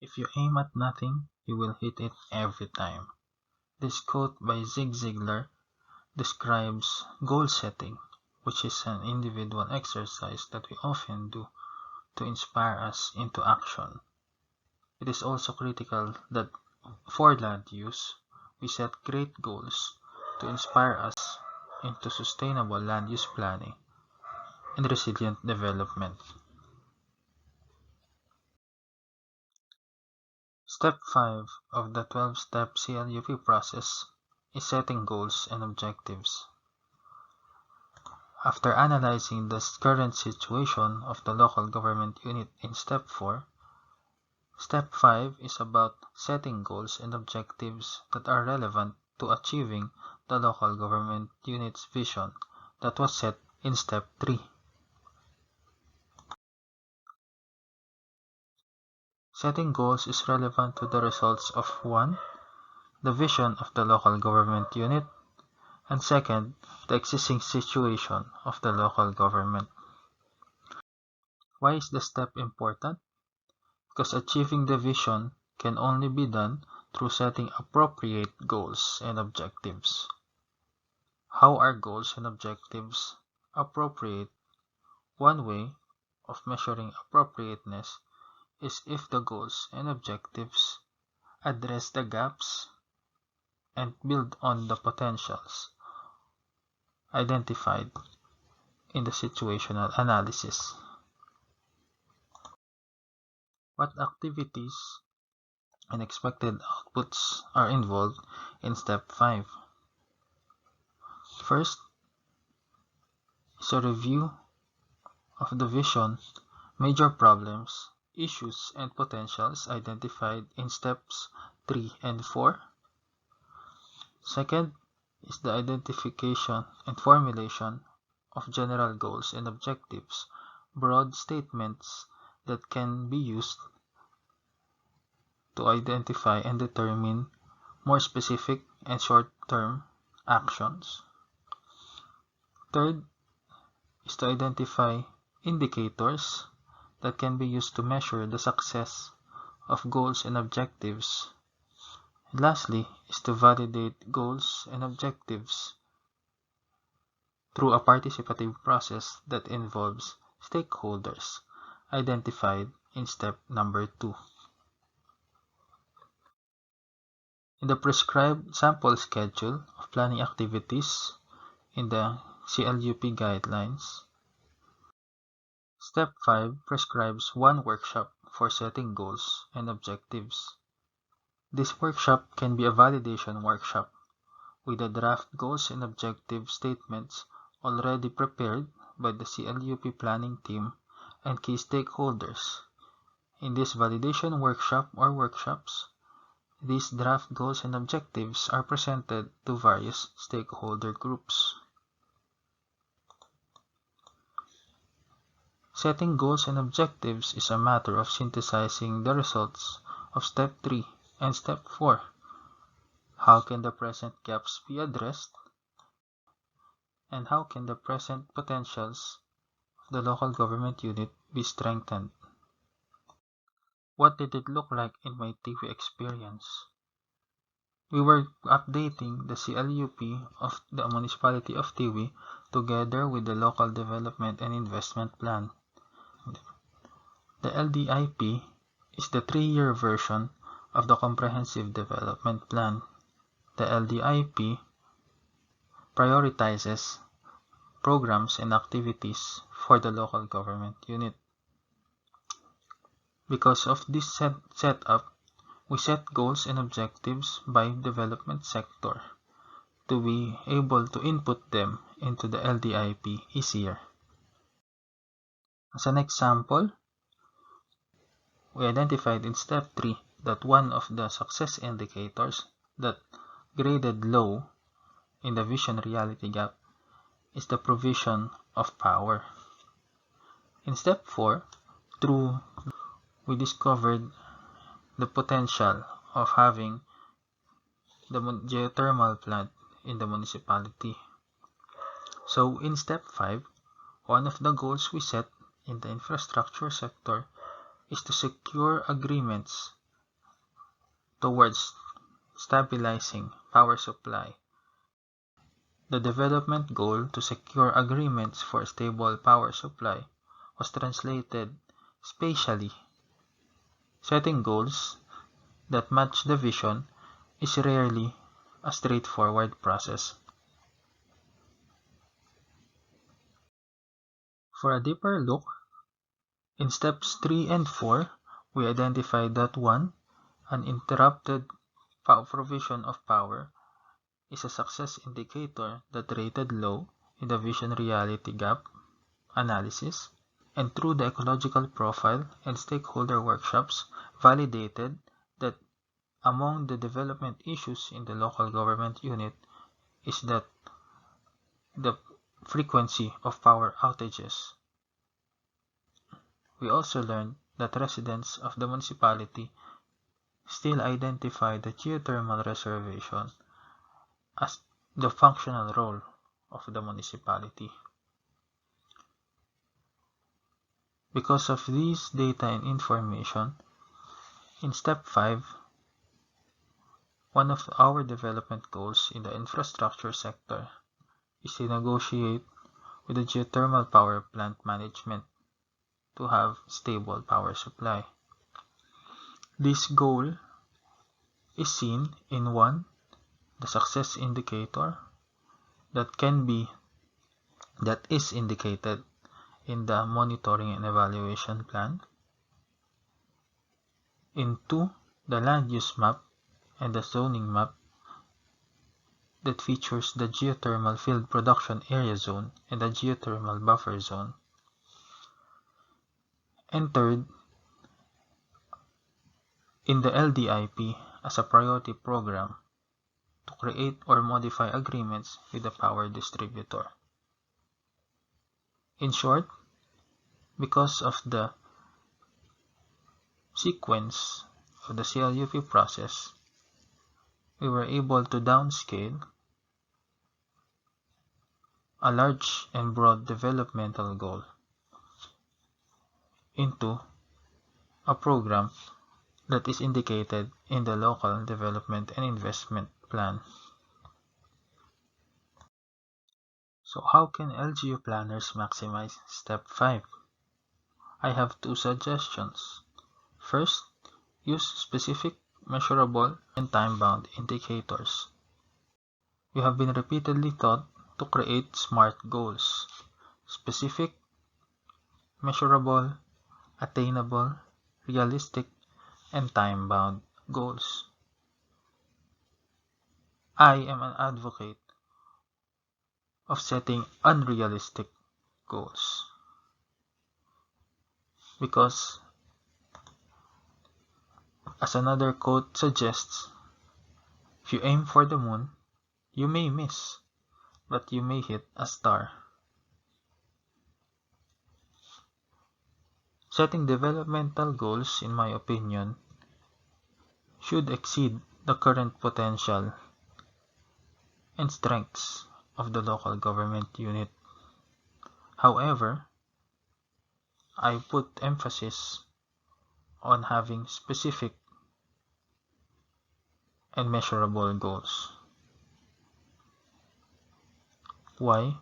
If you aim at nothing, you will hit it every time. This quote by Zig Ziglar describes goal setting, which is an individual exercise that we often do to inspire us into action. It is also critical that for land use, we set great goals to inspire us into sustainable land use planning and resilient development. Step 5 of the 12-step CLUP process is setting goals and objectives. After analyzing the current situation of the local government unit in Step 4, Step 5 is about setting goals and objectives that are relevant to achieving the local government unit's vision that was set in Step 3. Setting goals is relevant to the results of 1. The vision of the local government unit, and 2nd, the existing situation of the local government. Why is the step important? Because achieving the vision can only be done through setting appropriate goals and objectives. How are goals and objectives appropriate? One way of measuring appropriateness is if the goals and objectives address the gaps and build on the potentials identified in the situational analysis. What activities and expected outputs are involved in Step 5? First is a review of the vision, major problems, issues, and potentials identified in Steps 3 and 4. Second is the identification and formulation of general goals and objectives, broad statements that can be used to identify and determine more specific and short-term actions. Third is to identify indicators that can be used to measure the success of goals and objectives. And lastly is to validate goals and objectives through a participative process that involves stakeholders identified in step number 2. In the prescribed sample schedule of planning activities in the CLUP guidelines, Step 5 prescribes one workshop for setting goals and objectives. This workshop can be a validation workshop with the draft goals and objective statements already prepared by the CLUP planning team and key stakeholders. In this validation workshop or workshops, these draft goals and objectives are presented to various stakeholder groups. Setting goals and objectives is a matter of synthesizing the results of Step 3 and Step 4. How can the present gaps be addressed? And how can the present potentials of the local government unit be strengthened? What did it look like in my Tiwi experience? We were updating the CLUP of the municipality of Tiwi together with the local development and investment plan. The LDIP is the 3-year version of the comprehensive development plan. The LDIP prioritizes programs and activities for the local government unit. Because of this setup, we set goals and objectives by development sector to be able to input them into the LDIP easier. As an example, we identified in Step 3 that one of the success indicators that graded low in the vision reality gap is the provision of power. In Step 4, we discovered the potential of having the geothermal plant in the municipality. So in Step 5, one of the goals we set in the infrastructure sector is to secure agreements towards stabilizing power supply. The development goal to secure agreements for a stable power supply was translated spatially. Setting goals that match the vision is rarely a straightforward process. For a deeper look, in steps 3 and 4, we identified that 1. Uninterrupted provision of power is a success indicator that rated low in the vision-reality gap analysis, and through the ecological profile and stakeholder workshops validated that among the development issues in the local government unit is that the frequency of power outages. We also learned that residents of the municipality still identify the geothermal reservation as the functional role of the municipality. Because of these data and information, in step 5, one of our development goals in the infrastructure sector is to negotiate with the geothermal power plant management to have stable power supply. This goal is seen in 1. The success indicator that is indicated in the monitoring and evaluation plan. In 2, the land use map and the zoning map that features the geothermal field production area zone and the geothermal buffer zone. And 3rd, in the LDIP as a priority program to create or modify agreements with the power distributor. In short, because of the sequence of the CLUP process, we were able to downscale a large and broad developmental goal into a program that is indicated in the local development and investment plan. So how can LGU planners maximize step 5? I have 2 suggestions. First, use specific, measurable, and time-bound indicators. We have been repeatedly taught to create SMART goals: specific, measurable, attainable, realistic, and time-bound goals. I am an advocate of setting unrealistic goals because, as another quote suggests, if you aim for the moon, you may miss, but you may hit a star. Setting developmental goals, in my opinion, should exceed the current potential and strengths of the local government unit. However, I put emphasis on having specific and measurable goals. Why?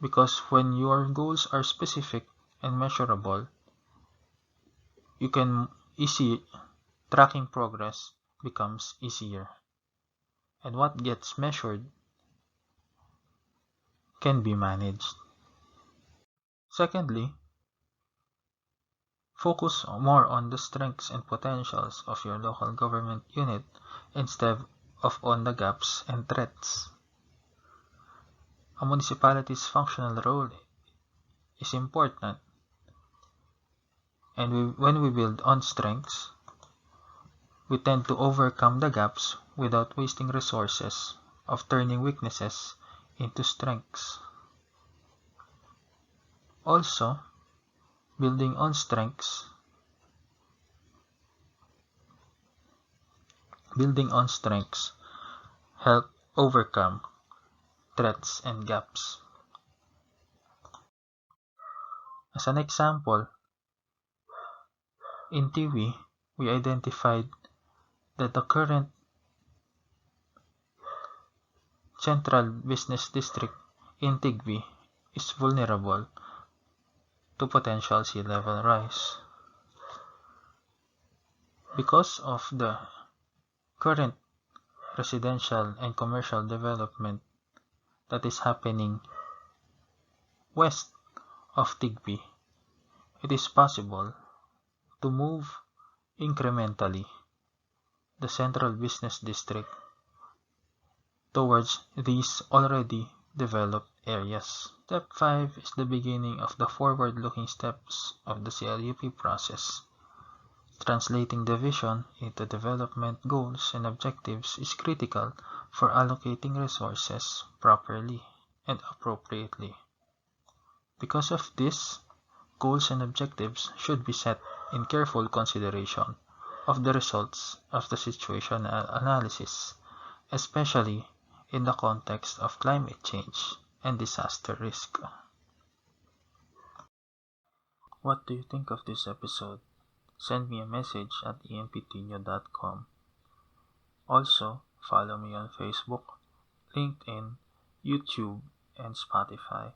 Because when your goals are specific and measurable, you can tracking progress becomes easier. And what gets measured can be managed. Secondly, focus more on the strengths and potentials of your local government unit instead of on the gaps and threats. A municipality's functional role is important, and when we build on strengths, we tend to overcome the gaps without wasting resources of turning weaknesses into strengths. Also, building on strengths help overcome threats and gaps. As an example, in Tiwi, we identified that the current central business district in Tigby is vulnerable to potential sea level rise. Because of the current residential and commercial development that is happening west of Tigby, it is possible to move incrementally the central business district towards these already developed areas. Step 5 is the beginning of the forward-looking steps of the CLUP process. Translating the vision into development goals and objectives is critical for allocating resources properly and appropriately. Because of this, goals and objectives should be set in careful consideration of the results of the situational analysis, especially in the context of climate change and disaster risk. What do you think of this episode? Send me a message at EnPTinio.com. Also, follow me on Facebook, LinkedIn, YouTube, and Spotify.